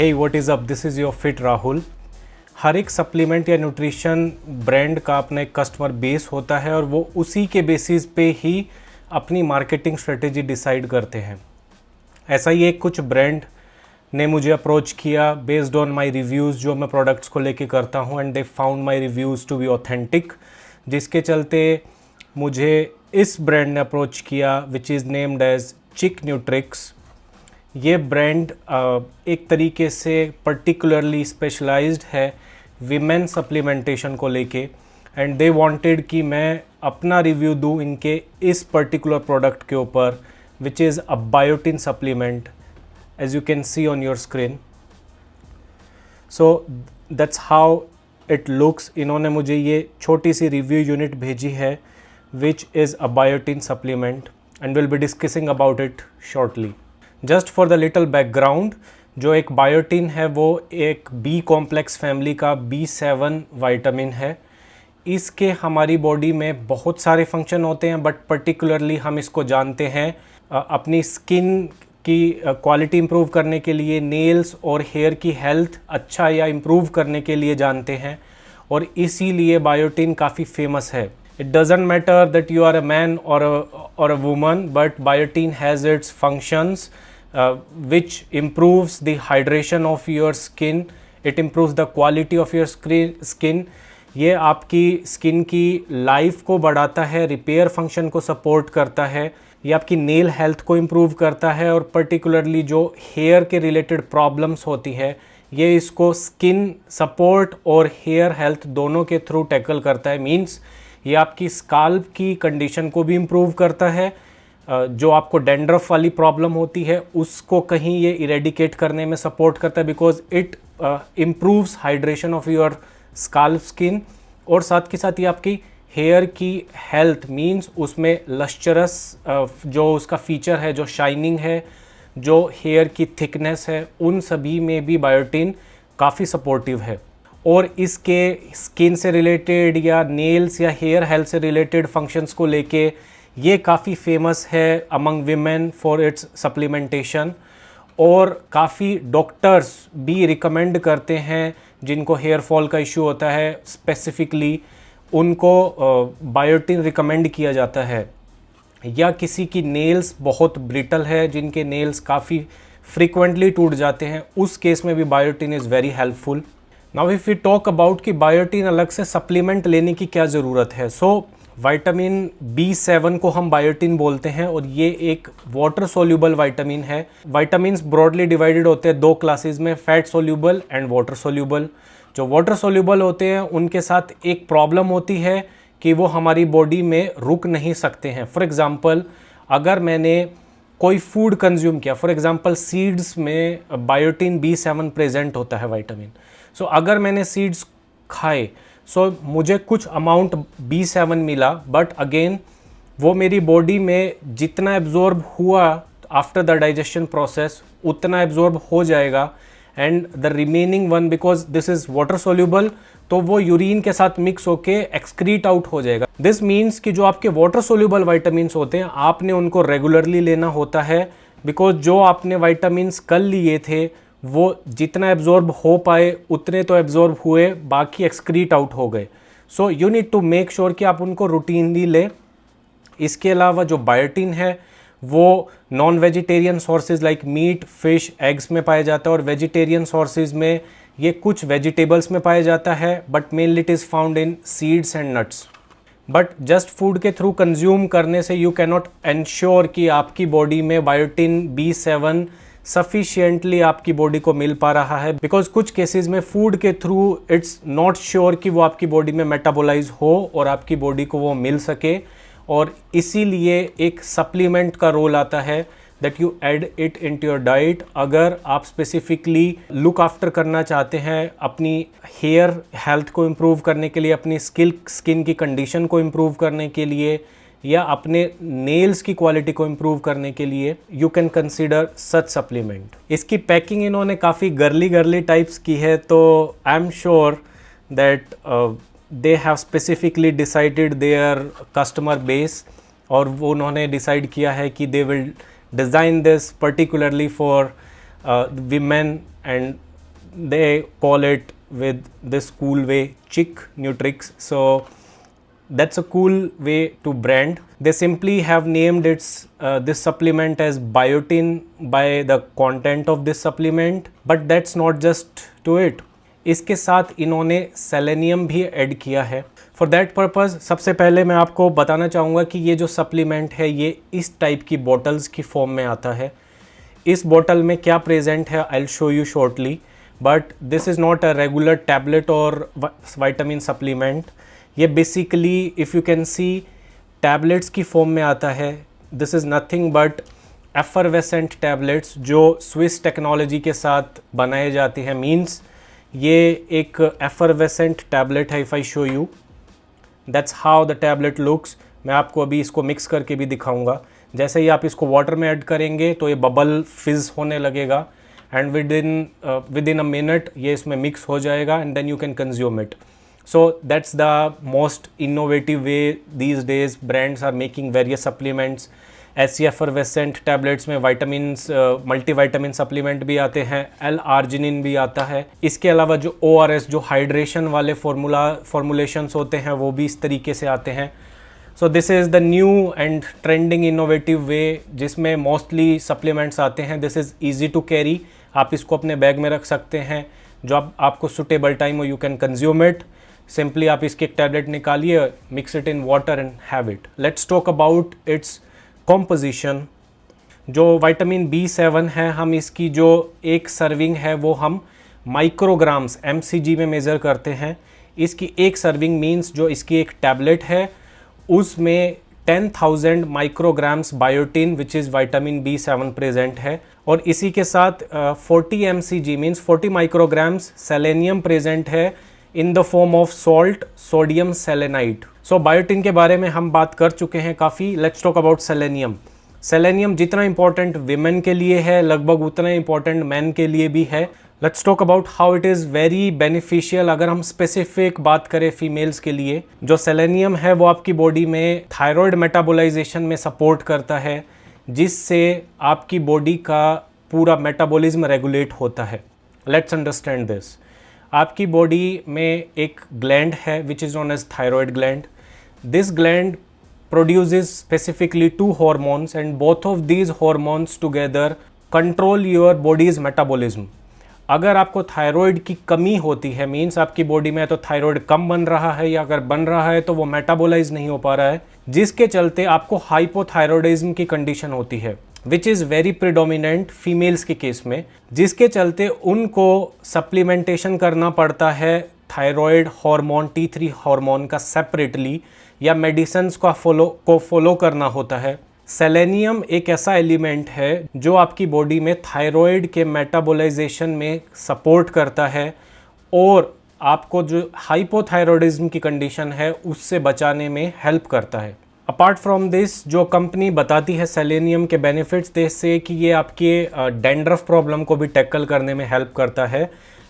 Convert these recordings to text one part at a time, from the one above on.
Hey what is up, this is your fit Rahul. हर एक supplement या न्यूट्रिशन ब्रांड का अपना एक कस्टमर बेस होता है और वो उसी के बेसिस पे ही अपनी मार्केटिंग स्ट्रेटेजी डिसाइड करते हैं। ऐसा ही एक कुछ ब्रांड ने मुझे अप्रोच किया बेस्ड ऑन माय रिव्यूज़ जो मैं प्रोडक्ट्स को लेके करता हूँ, and they found my reviews to be authentic, जिसके चलते मुझे इस ब्रांड ने अप्रोच किया विच इज़ नेम्ड एज चिक न्यूट्रिक्स। ये ब्रांड एक तरीके से पर्टिकुलरली स्पेशलाइज्ड है विमेन सप्लीमेंटेशन को लेके, एंड दे वांटेड कि मैं अपना रिव्यू दूं इनके इस पर्टिकुलर प्रोडक्ट के ऊपर which is a biotin supplement, as you can see on your screen. So that's how it looks. इन्होंने मुझे ये छोटी सी रिव्यू यूनिट भेजी है which is a biotin supplement, and will be discussing about it shortly. Just for the little background, जो एक biotin है वो एक बी कॉम्प्लेक्स फैमिली का B7 विटामिन है। इसके हमारी बॉडी में बहुत सारे फंक्शन होते हैं, बट पर्टिकुलरली हम इसको जानते हैं अपनी स्किन की क्वालिटी इम्प्रूव करने के लिए, नेल्स और हेयर की हेल्थ अच्छा या इम्प्रूव करने के लिए जानते हैं, और इसीलिए बायोटिन काफ़ी फेमस है। It doesn't matter that you are a man or a woman, but biotin has its functions which improves the hydration of your skin. It improves the quality of your skin. ये आपकी skin की life को बढ़ाता है, repair function को support करता है, ये आपकी नेल हेल्थ को इम्प्रूव करता है, और पर्टिकुलरली जो हेयर के रिलेटेड प्रॉब्लम्स होती है ये इसको स्किन सपोर्ट और हेयर हेल्थ दोनों के थ्रू टैकल करता है। मीन्स ये आपकी स्काल्प की कंडीशन को भी इम्प्रूव करता है, जो आपको डैंड्रफ वाली प्रॉब्लम होती है उसको कहीं ये इरेडिकेट करने में सपोर्ट करता है, because it improves hydration of your scalp skin. और साथ के साथ ये आपकी हेयर की हेल्थ, मींस उसमें लश्चरस जो उसका फीचर है, जो शाइनिंग है, जो हेयर की थिकनेस है, उन सभी में भी बायोटिन काफ़ी सपोर्टिव है। और इसके स्किन से रिलेटेड या नेल्स या हेयर हेल्थ से रिलेटेड फंक्शंस को लेके ये काफ़ी फेमस है among women for its supplementation, और काफ़ी डॉक्टर्स भी रिकमेंड करते हैं जिनको हेयर फॉल का इशू होता है, स्पेसिफिकली उनको बायोटिन रिकमेंड किया जाता है। या किसी की नेल्स बहुत ब्रिटल है, जिनके नेल्स काफ़ी फ्रीक्वेंटली टूट जाते हैं, उस केस में भी biotin is very helpful. Now if we talk about कि बायोटिन अलग से सप्लीमेंट लेने की क्या ज़रूरत है। सो विटामिन B7 को हम बायोटिन बोलते हैं, और ये एक वाटर सोल्यूबल विटामिन है। विटामिन्स ब्रॉडली डिवाइडेड होते हैं दो क्लासेस में, fat soluble and water soluble. जो वाटर सोल्यूबल होते हैं उनके साथ एक प्रॉब्लम होती है कि वो हमारी बॉडी में रुक नहीं सकते हैं। फॉर एग्ज़ाम्पल, अगर मैंने कोई फूड कंज्यूम किया, फॉर एग्ज़ाम्पल सीड्स में बायोटिन B7 प्रेजेंट होता है विटामिन। सो अगर मैंने सीड्स खाए, सो मुझे कुछ अमाउंट B7 मिला, बट अगेन वो मेरी बॉडी में जितना एब्जॉर्ब हुआ आफ्टर द डाइजेशन प्रोसेस उतना एब्जॉर्ब हो जाएगा, and the remaining one, because this is water soluble, तो वो यूरिन के साथ मिक्स होके एक्सक्रीट आउट हो जाएगा। दिस मीन्स कि जो आपके वाटर सोल्यूबल विटामिन्स होते हैं आपने उनको रेगुलरली लेना होता है, बिकॉज जो आपने विटामिन्स कल लिए थे वो जितना एब्जॉर्ब हो पाए उतने तो एब्जॉर्ब हुए, बाकी एक्सक्रीट आउट हो गए। So you need to make sure कि आप उनको रूटीनली लें। इसके अलावा जो बायोटिन है वो non vegetarian sources like meat, fish, eggs में पाया जाता है, और वेजिटेरियन सोर्सेज में ये कुछ वेजिटेबल्स में पाया जाता है, but mainly it is found in seeds and nuts. But just food के थ्रू कंज्यूम करने से यू कैन नॉट एंश्योर कि आपकी बॉडी में बायोटिन B7 सफिशिएंटली आपकी बॉडी को मिल पा रहा है, बिकॉज कुछ केसेस में फूड के थ्रू इट्स नॉट श्योर कि वो आपकी बॉडी में मेटाबोलाइज हो और आपकी बॉडी को वो मिल सके, और इसीलिए एक सप्लीमेंट का रोल आता है that you add it into your diet. अगर आप स्पेसिफिकली लुक आफ्टर करना चाहते हैं अपनी हेयर हेल्थ को इम्प्रूव करने के लिए, अपनी स्किन की कंडीशन को इम्प्रूव करने के लिए, या अपने नेल्स की क्वालिटी को इम्प्रूव करने के लिए, you can consider such supplement. इसकी पैकिंग इन्होंने काफ़ी गर्ली टाइप्स की है, तो I am sure that they have specifically decided there customer base, और वो उन्होंने डिसाइड किया है कि they will design this particularly for women and they call it with this cool way, Chick Nutrix. So that's a cool way to brand. They simply have named its this supplement as biotin by the content of this supplement, but that's not just to it. इसके साथ इन्होंने selenium भी add किया है। For that purpose सबसे पहले मैं आपको बताना चाहूँगा कि ये जो सप्लीमेंट है ये इस टाइप की बॉटल्स की फॉर्म में आता है। इस बॉटल में क्या प्रेजेंट है I will show you shortly, but this is not a regular tablet और विटामिन सप्लीमेंट। ये basically if you can C tablets की फॉर्म में आता है। This is nothing but effervescent tablets जो स्विस टेक्नोलॉजी के साथ बनाए जाते हैं। मीन्स ये एक एफरवेसेंट टैबलेट है। If I show you that's how the tablet looks. मैं आपको अभी इसको मिक्स करके भी दिखाऊंगा। जैसे ही आप इसको वाटर में ऐड करेंगे तो ये बबल फिज होने लगेगा and within a minute ये इसमें मिक्स हो जाएगा and then you can consume it. So that's the most innovative way these days brands are making various supplements. ऐसी एफरवेसेंट टैबलेट्स में वाइटामिन्स मल्टीविटामिन सप्लीमेंट भी आते हैं, L-आर्जिनिन भी आता है। इसके अलावा जो ORS जो हाइड्रेशन वाले फॉर्मुलेशंस होते हैं वो भी इस तरीके से आते हैं। So this is the new and trending innovative way जिसमें मोस्टली सप्लीमेंट्स आते हैं। This is easy to carry. आप इसको अपने बैग में रख सकते हैं, जो आपको सुटेबल टाइम हो you can consume it. Simply आप इसकी एक टैबलेट निकालिए, mix it in water and have it. Let's talk about its composition. जो विटामिन B7 है, हम इसकी जो एक सर्विंग है वो हम माइक्रोग्राम्स mcg में मेज़र करते हैं। इसकी एक सर्विंग मीन्स जो इसकी एक टैबलेट है उसमें 10,000 micrograms biotin which is vitamin B7 present है, और इसी के साथ 40 mcg means 40 micrograms selenium present है in the form of salt sodium selenite. So biotin के बारे में हम बात कर चुके हैं काफ़ी। Let's talk about selenium. Selenium जितना इंपॉर्टेंट विमेन के लिए है लगभग उतना इंपॉर्टेंट मैन के लिए भी है। Let's talk about how it is very beneficial. अगर हम स्पेसिफिक बात करें फीमेल्स के लिए, जो सेलेनियम है वो आपकी बॉडी में थायराइड मेटाबोलाइजेशन में सपोर्ट करता है, जिससे आपकी बॉडी का पूरा मेटाबॉलिज्म रेगुलेट होता है। Let's understand this. आपकी बॉडी में एक ग्लैंड है which is known as thyroid gland. This gland produces specifically 2 hormones and both of these hormones together control your body's metabolism. अगर आपको थायराइड की कमी होती है, मीन्स आपकी बॉडी में तो थायराइड कम बन रहा है या अगर बन रहा है तो वो मेटाबोलाइज नहीं हो पा रहा है, जिसके चलते आपको हाइपोथायरॉयडिज्म की कंडीशन होती है which is very predominant females के केस में, जिसके चलते उनको सप्लीमेंटेशन करना पड़ता है थायराइड हार्मोन T3 हार्मोन का सेपरेटली, या मेडिसिन्स को फॉलो करना होता है। सेलेनियम एक ऐसा एलिमेंट है जो आपकी बॉडी में थायराइड के मेटाबोलाइजेशन में सपोर्ट करता है और आपको जो हाइपोथायरॉयडिज्म की कंडीशन है उससे बचाने में हेल्प करता है। अपार्ट फ्रॉम दिस, जो कंपनी बताती है सेलेनियम के बेनिफिट्स दे से कि ये आपके डैंड्रफ प्रॉब्लम को भी टैकल करने में हेल्प करता है,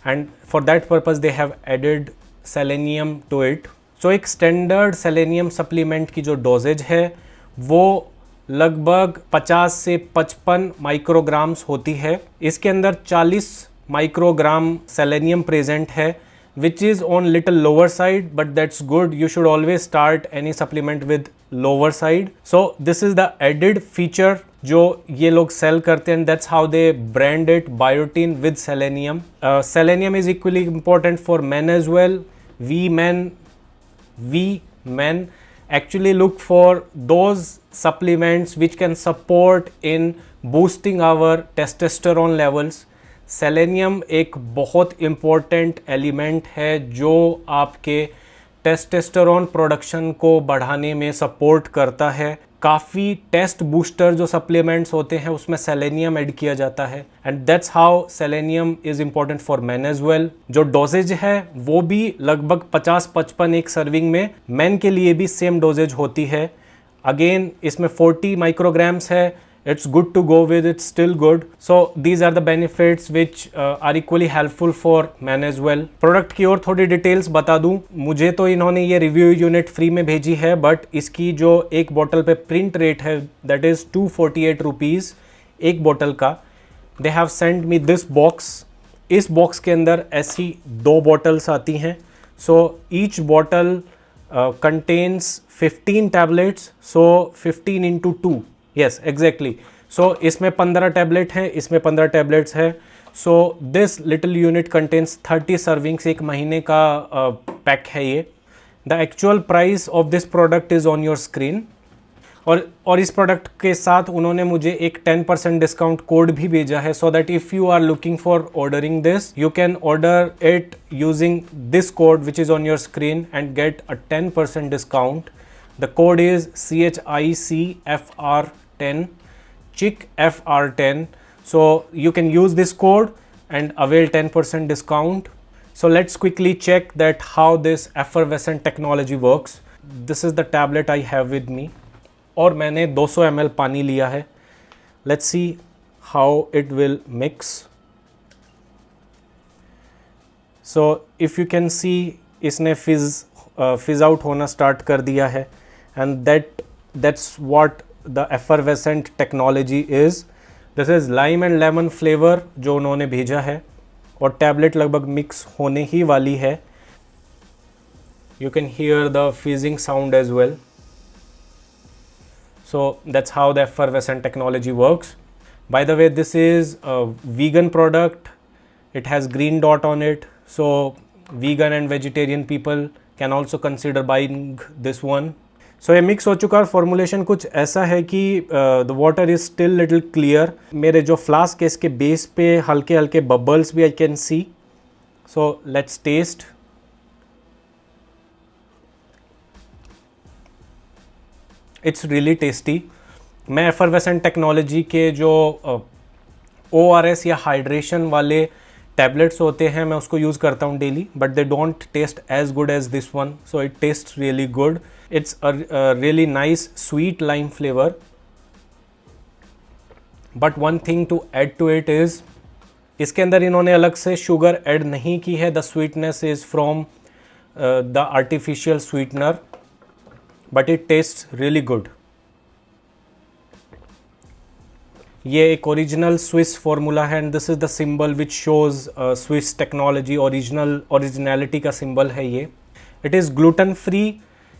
and for that purpose they have added selenium to it. So एक स्टैंडर्ड सेलेनियम सप्लीमेंट की जो डोजेज है वो लगभग 50 से 55 माइक्रोग्राम्स होती है। इसके अंदर 40 माइक्रोग्राम सेलेनियम प्रेजेंट है which is on little lower side, but that's good. You should always start any supplement with lower side. So this is the added feature जो ये लोग सेल करते हैं, that's how they brand it, biotin with selenium. Selenium is equally important for men as well. We men actually look for those supplements which can support in boosting our testosterone levels. Selenium एक बहुत important element है जो आपके testosterone production को बढ़ाने में support करता है। काफ़ी टेस्ट बूस्टर जो सप्लीमेंट्स होते हैं उसमें सेलेनियम ऐड किया जाता है, and that's how selenium is important for man as well. जो डोजेज है वो भी लगभग 50-55 एक सर्विंग में, मैन के लिए भी सेम डोजेज होती है। अगेन इसमें 40 माइक्रोग्राम्स है। It's good to go with, it's still good. So these are the benefits which are equally helpful for men as well. Product की और थोड़ी डिटेल्स बता दूं, मुझे तो इन्होंने ये रिव्यू यूनिट फ्री में भेजी है, बट इसकी जो एक बोतल पे प्रिंट रेट है दैट इज़ 248 रुपीज़ एक बोतल का। They have send me this box इस बॉक्स के अंदर ऐसी 2 बॉटल्स आती हैं. So each bottle contains 15 tablets. So 15 into 2, yes exactly. So इसमें 15 टैबलेट हैं, इसमें 15 टैबलेट्स है. So this little unit contains 30 servings. एक महीने का पैक है ये. The actual price of this product is on your screen. और इस प्रोडक्ट के साथ उन्होंने मुझे एक 10% डिस्काउंट कोड भी भेजा है. So that if you are looking for ordering this, you can order it using this code which is on your screen and get a 10% discount. The code is CHICFR10, CHICFR10. So you can use this code and avail 10% discount. So let's quickly check that how this effervescent technology works. This is the tablet I have with me. और मैंने 200 ml पानी लिया है. Let's see how it will mix. So if you can see, इसने fizz out होना start कर दिया है. And that's what the effervescent technology is. This is lime and lemon flavour जो उन्होंने भेजा है. और टैबलेट लगभग मिक्स होने ही वाली है. You can hear the fizzing sound as well. So that's how the effervescent technology works. By the way, this is vegan product. It has green dot on it. So vegan and vegetarian people can also consider buying this one. So ये mix हो चुका है. Formulation कुछ ऐसा है कि the water is still little clear. मेरे जो फ्लास्क है इसके बेस पे हल्के हल्के बबल्स भी I can see. So let's taste. It's really tasty. मैं एफरवेसेंट टेक्नोलॉजी के जो ORS या हाइड्रेशन वाले टैबलेट्स होते हैं मैं उसको यूज़ करता हूँ daily, but they don't taste as good as this one. So it taste really good. It's a really nice sweet lime flavor. But one thing to add to it is, इसके अंदर इन्होंने अलग से sugar add नहीं की है. The sweetness is from the artificial sweetener, but it tastes really good. ये एक ओरिजिनल स्विस फार्मूला है and this is the symbol which shows Swiss technology. Originality का सिंबल है ये. It is gluten free.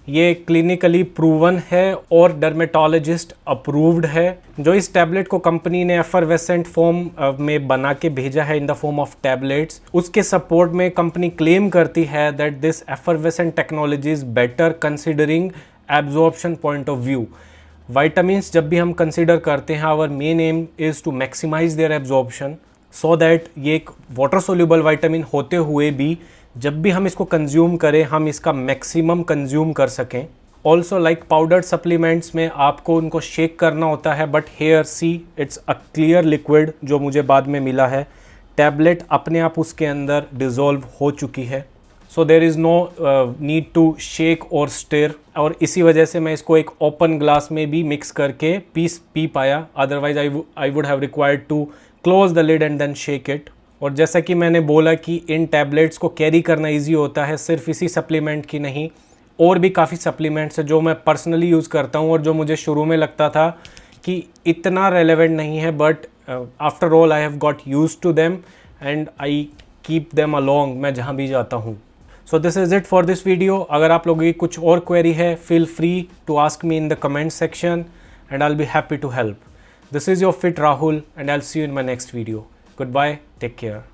ये क्लिनिकली प्रूवन है और dermatologist approved है. जो इस टैबलेट को कंपनी ने एफरवेसेंट फॉर्म में बना के भेजा है in the form of tablets, उसके सपोर्ट में कंपनी क्लेम करती है that this effervescent technology is better considering absorption point of view. Vitamins जब भी हम कंसिडर करते हैं, our main aim is to maximise their absorption, so that ये एक वाटर सोल्यूबल वाइटामिन होते हुए भी जब भी हम इसको कंज्यूम करें हम इसका मैक्सिमम कंज्यूम कर सकें. ऑल्सो लाइक पाउडर्ड सप्लीमेंट्स में आपको उनको शेक करना होता है, but here see it's a clear liquid जो मुझे बाद में मिला है. टैबलेट अपने आप उसके अंदर डिज़ोल्व हो चुकी है. So there is no need to shake और स्टेर. और इसी वजह से मैं इसको एक ओपन ग्लास में भी मिक्स करके पी पाया. Otherwise I would have required to close the lid and then shake it. और जैसा कि मैंने बोला कि इन टैबलेट्स को कैरी करना इजी होता है, सिर्फ इसी सप्लीमेंट की नहीं, और भी काफ़ी सप्लीमेंट्स हैं जो मैं पर्सनली यूज़ करता हूँ और जो मुझे शुरू में लगता था कि इतना रेलेवेंट नहीं है, but after all I have got use to them and I keep them along मैं जहाँ भी जाता हूँ. So this is it for this video. अगर आप लोगों की कुछ और क्वेरी है, feel free to ask me in the comment section and I will be happy to help. This is your Fit Rahul and I'll see you in my next video. Goodbye. Take care.